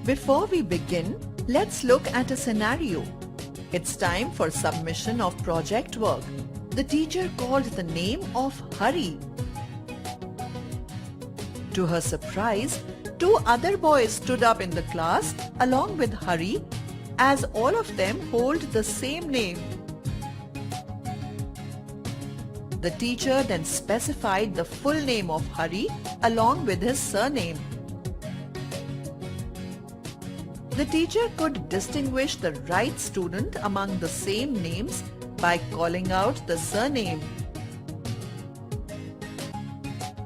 Before we begin, let's look at a scenario. It's time for submission of project work. The teacher called the name of Hari. To her surprise, two other boys stood up in the class along with Hari, as all of them hold the same name. The teacher then specified the full name of Hari along with his surname. The teacher could distinguish the right student among the same names by calling out the surname.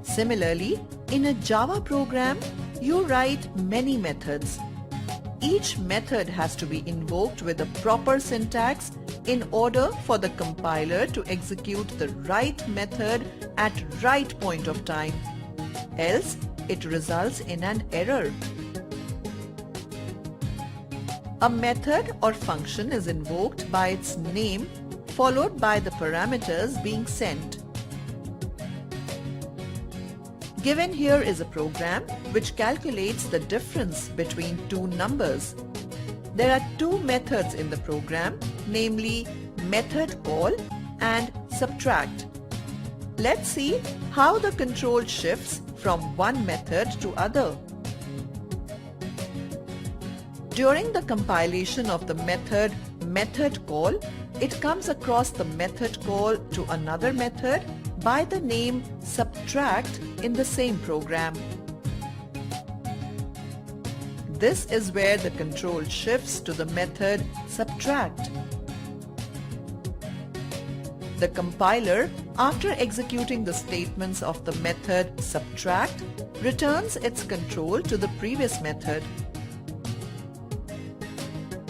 Similarly, in a Java program, you write many methods. Each method has to be invoked with the proper syntax in order for the compiler to execute the right method at right point of time. Else, it results in an error. A method or function is invoked by its name followed by the parameters being sent. Given here is a program which calculates the difference between two numbers. There are two methods in the program, namely method call and subtract. Let's see how the control shifts from one method to other. During the compilation of the method call, it comes across the method call to another method by the name subtract in the same program. This is where the control shifts to the method subtract. The compiler, after executing the statements of the method subtract, returns its control to the previous method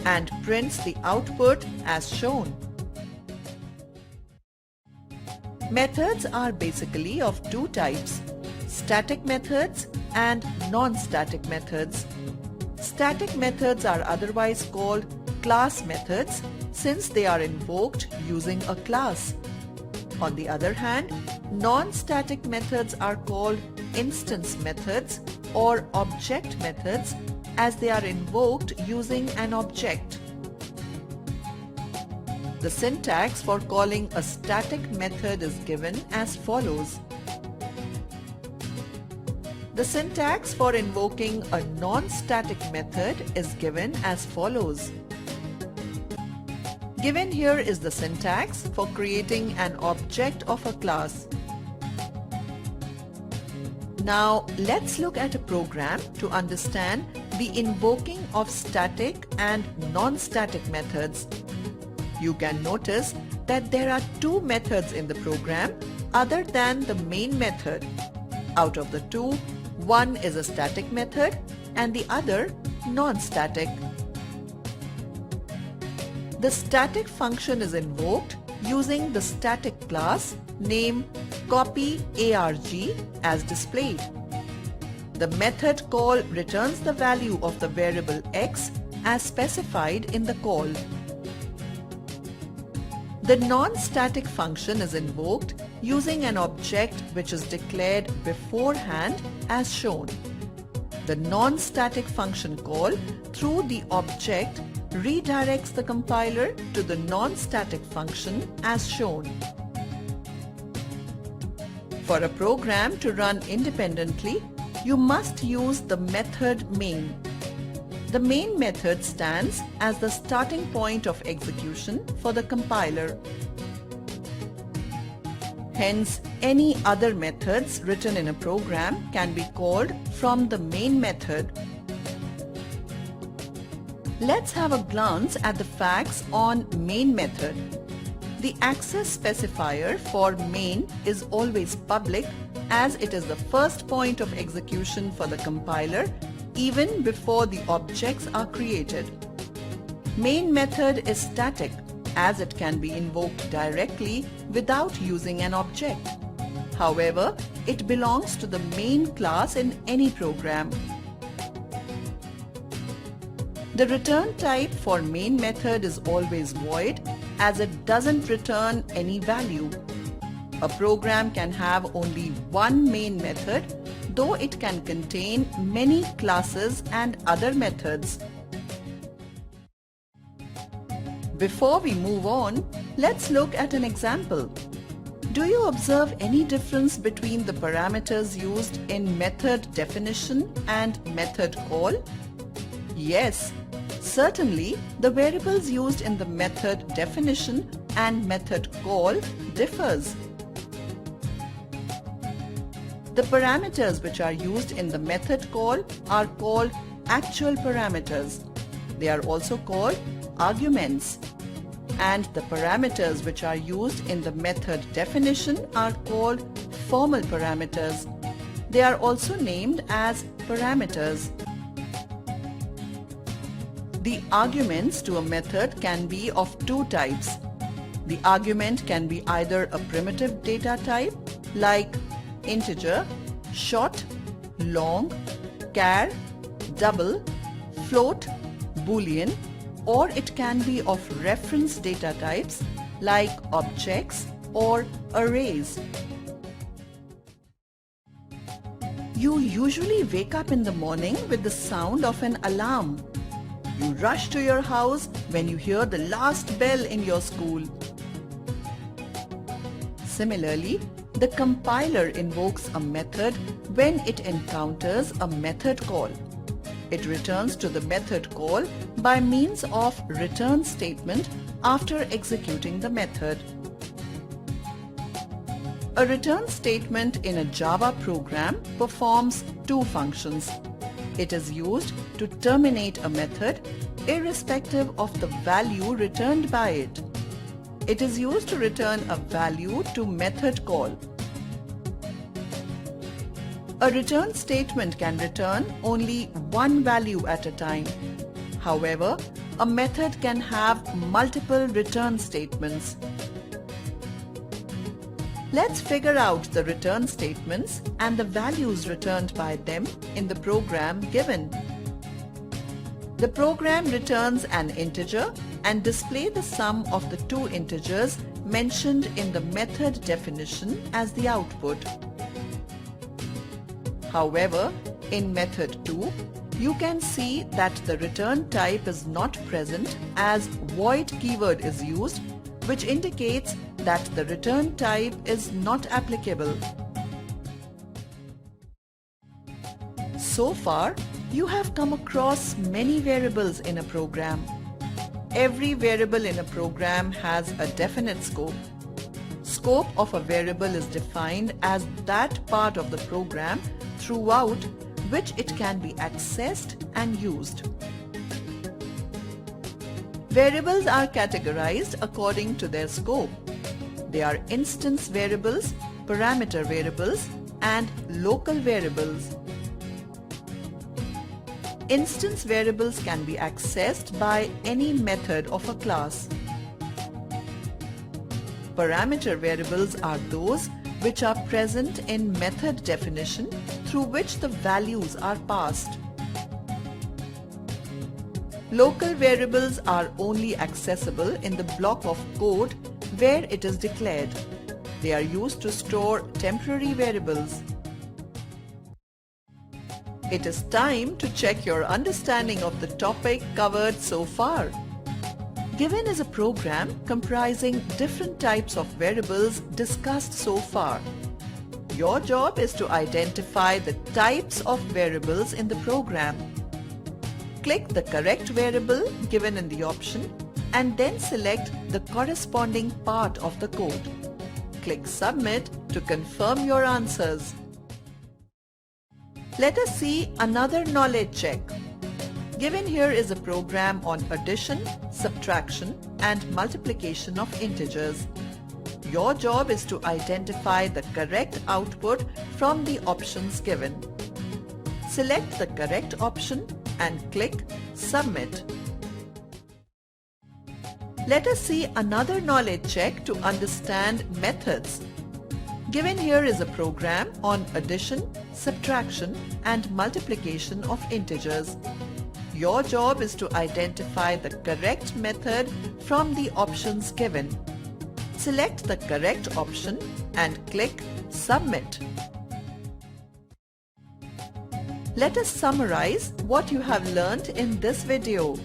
and prints the output as shown. Methods are basically of two types, static methods and non-static methods. Static methods are otherwise called class methods since they are invoked using a class. On the other hand, non-static methods are called instance methods or object methods as they are invoked using an object. The syntax for calling a static method is given as follows. The syntax for invoking a non-static method is given as follows. Given here is the syntax for creating an object of a class. Now let's look at a program to understand the invoking of static and non-static methods. You can notice that there are two methods in the program other than the main method. Out of the two, one is a static method and the other non-static. The static function is invoked using the static class name copyArg as displayed. The method call returns the value of the variable x as specified in the call. The non-static function is invoked using an object which is declared beforehand as shown. The non-static function call through the object redirects the compiler to the non-static function as shown. For a program to run independently, you must use the method main. The main method stands as the starting point of execution for the compiler. Hence, any other methods written in a program can be called from the main method. Let's have a glance at the facts on main method. The access specifier for main is always public as it is the first point of execution for the compiler even before the objects are created. Main method is static as it can be invoked directly without using an object. However, it belongs to the main class in any program. The return type for main method is always void as it doesn't return any value. A program can have only one main method though it can contain many classes and other methods. Before we move on, let's look at an example. Do you observe any difference between the parameters used in method definition and method call? Yes, certainly the variables used in the method definition and method call differs. The parameters which are used in the method call are called actual parameters. They are also called arguments. And the parameters which are used in the method definition are called formal parameters. They are also named as parameters. The arguments to a method can be of two types. The argument can be either a primitive data type like integer, short, long, char, double, float, boolean, or it can be of reference data types like objects or arrays. You usually wake up in the morning with the sound of an alarm. You rush to your house when you hear the last bell in your school. Similarly, the compiler invokes a method when it encounters a method call. It returns to the method call by means of return statement after executing the method. A return statement in a Java program performs two functions. It is used to terminate a method irrespective of the value returned by it. It is used to return a value to method call. A return statement can return only one value at a time. However, a method can have multiple return statements. Let's figure out the return statements and the values returned by them in the program given. The program returns an integer and displays the sum of the two integers mentioned in the method definition as the output. However, in method 2, you can see that the return type is not present as void keyword is used, which indicates that the return type is not applicable. So far, you have come across many variables in a program. Every variable in a program has a definite scope. Scope of a variable is defined as that part of the program throughout which it can be accessed and used. Variables are categorized according to their scope. They are instance variables, parameter variables, and local variables. Instance variables can be accessed by any method of a class. Parameter variables are those which are present in method definition through which the values are passed. Local variables are only accessible in the block of code where it is declared. They are used to store temporary variables. It is time to check your understanding of the topic covered so far. Given is a program comprising different types of variables discussed so far. Your job is to identify the types of variables in the program. Click the correct variable given in the option and then select the corresponding part of the code. Click Submit to confirm your answers. Let us see another knowledge check. Given here is a program on addition, subtraction, and multiplication of integers. Your job is to identify the correct output from the options given. Select the correct option and click Submit. Let us see another knowledge check to understand methods. Given here is a program on addition, subtraction, and multiplication of integers. Your job is to identify the correct method from the options given. Select the correct option and click Submit. Let us summarize what you have learnt in this video.